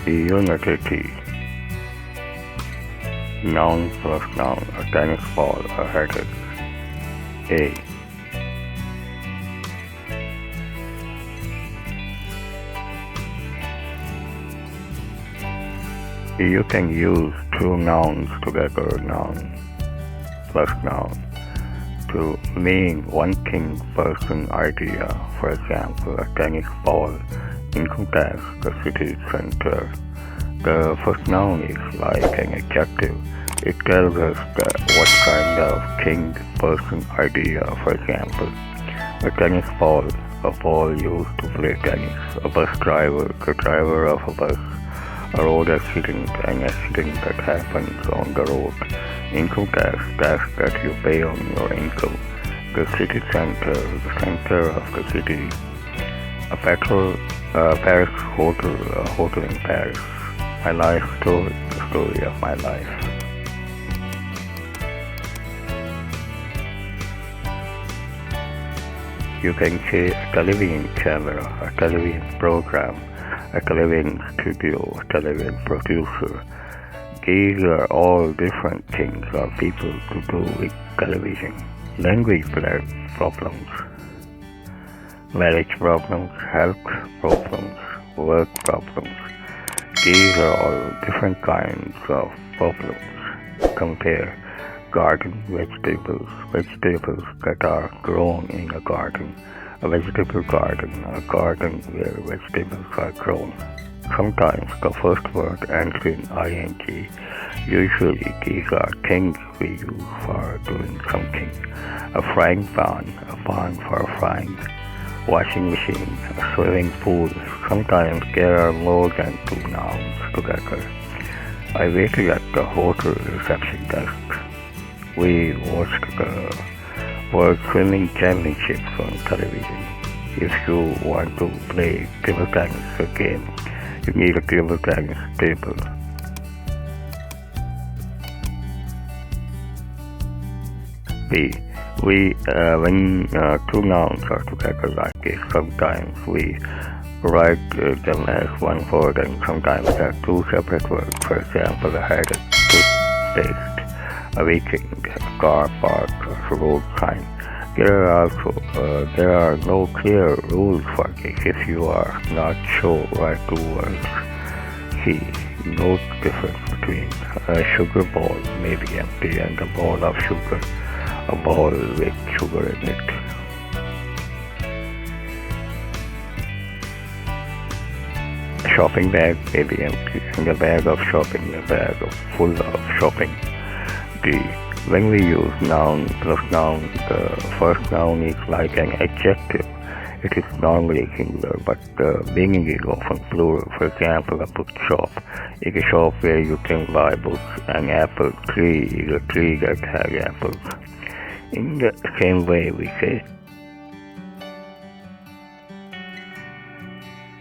Unity. Noun plus noun, a tennis ball, a headache. A. You can use two nouns together, noun plus noun, to mean one thing, person, idea. For example, a tennis ball encompasses the city center. The first noun is like an adjective. It tells us what kind of thing, person, idea. For example, a tennis ball, a ball used to play tennis. A bus driver, the driver of a bus. A road accident, an accident that happens on the road. Income tax that you pay on your income. The city center, the center of the city. Paris hotel, a hotel in Paris. My life story, the story of my life. You can say a television camera, a television program, a television studio, a television producer. These are all different things or people to do with television. Language problems, marriage problems, health problems, work problems. These are all different kinds of problems. Compare garden vegetables that are grown in a garden, a vegetable garden, a garden where vegetables are grown. Sometimes the first word ends in ing. Usually these are things we use for doing something. A frying pan, a pan for frying. Washing machine, a swimming pool. Sometimes there are more than two nouns together. I waited at the hotel reception desk. We watched the World Swimming Championships on television. If you want to play table tennis game, you need a table tennis table. B. When two nouns are together like this, sometimes we write them as one word and sometimes as two separate words. For example, a headache, toothpaste, a weekend, a car park, a road sign. There are no clear rules for this. If you are not sure what two words, see, note the difference between a sugar ball may be empty and a ball of sugar, a ball with sugar in it. A shopping bag may be empty and a bag of shopping, a bag full of shopping. When we use noun plus noun, the first noun is like an adjective. It is normally singular, but the meaning is often plural. For example, a bookshop is a shop where you can buy books. An apple tree is a tree that has apples. In the same way, we say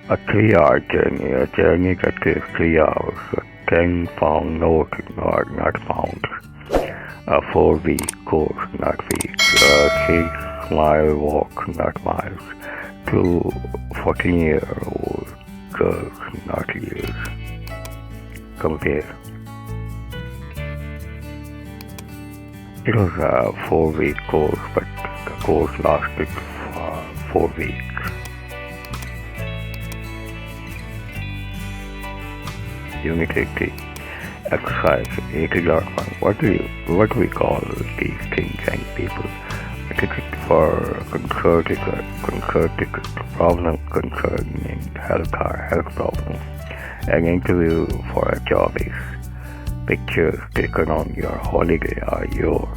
a 3-hour journey, a journey that takes 3 hours. A 10-pound note, not pounds. A 4-week course, not weeks. A 6-mile walk, not miles. 2 14-year-old girls, not years. Compare. It was a 4-week course, but the course lasted 4 weeks. Unity 3. Exercise 80.1. What do we call these things and people? A ticket for concerted problem concerning health problems. An interview for a job is pictures taken on your holiday or your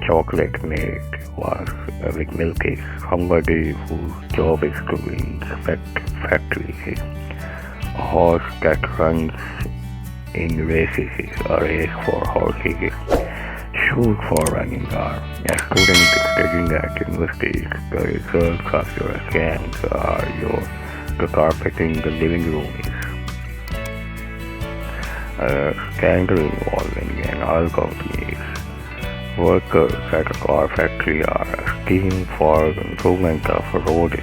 chocolate made with milk is somebody whose job is to inspect factories. A horse that runs in races is a race for horses. Shoes for running are a student studying at university. The results of your exams are the carpet in the living room is. A scandal involving an oil company. Workers at a car factory are a scheme for improvement of roads.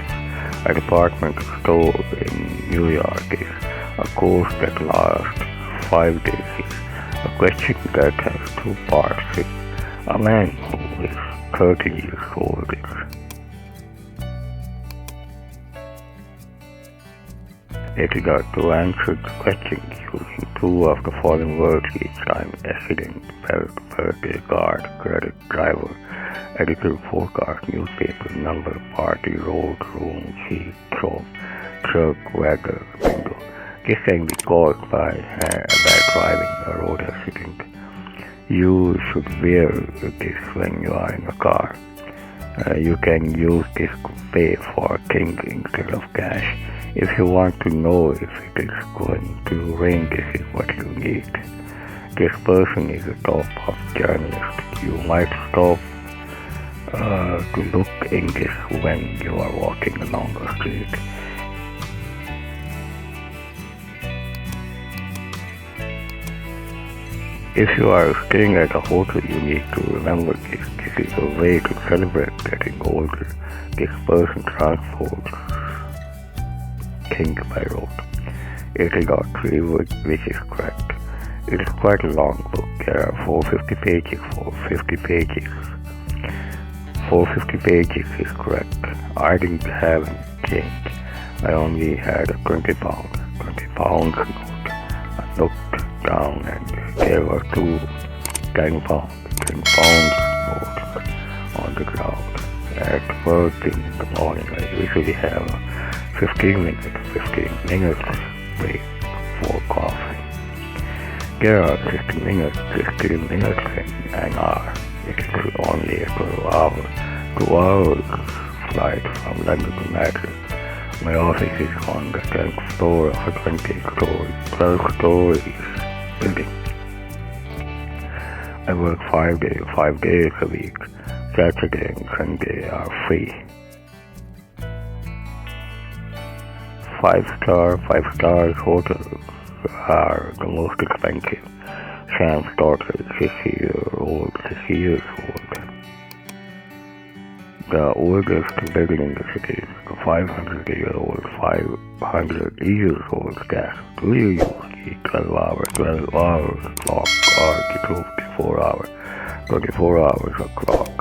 A department store in New York is A course that lasts 5 days. A question that has two parts. A man who is 30 years old is got to answer the question using two of the following words each time: accident, birthday card, credit, driver, editor, forecast, newspaper, number, party, road, room, sheet, shop, truck, weather, window. This can be caused by bad driving, a road accident. You should wear this when you are in a car. You can use this to pay for things instead of cash. If you want to know if it is going to rain, this is what you need. This person is a top of journalist. You might stop to look in this when you are walking along the street. If you are staying at a hotel, you need to remember this. This is a way to celebrate getting older. This person transports things by road. It is got 3 words, which is correct. It is quite a long book. There are 450 pages. 450 pages is correct. I didn't have any change. I only had a 20 pounds note. I looked down and there were 2 10 pounds notes on the ground. At work in the morning, I usually have a 15 minutes break for coffee. There are 15 minutes in an hour. It is only a 2 hours flight from London to Madrid. My office is on the 10th floor of a 12 stories building. I work 5 days a week. Saturday and Sunday are free. 5-star hotels are the most expensive. Sam's daughter is 60 years old. The oldest building in the city is the 500 years old castle. Do you use the 12 hours clock or the 24 hours clock?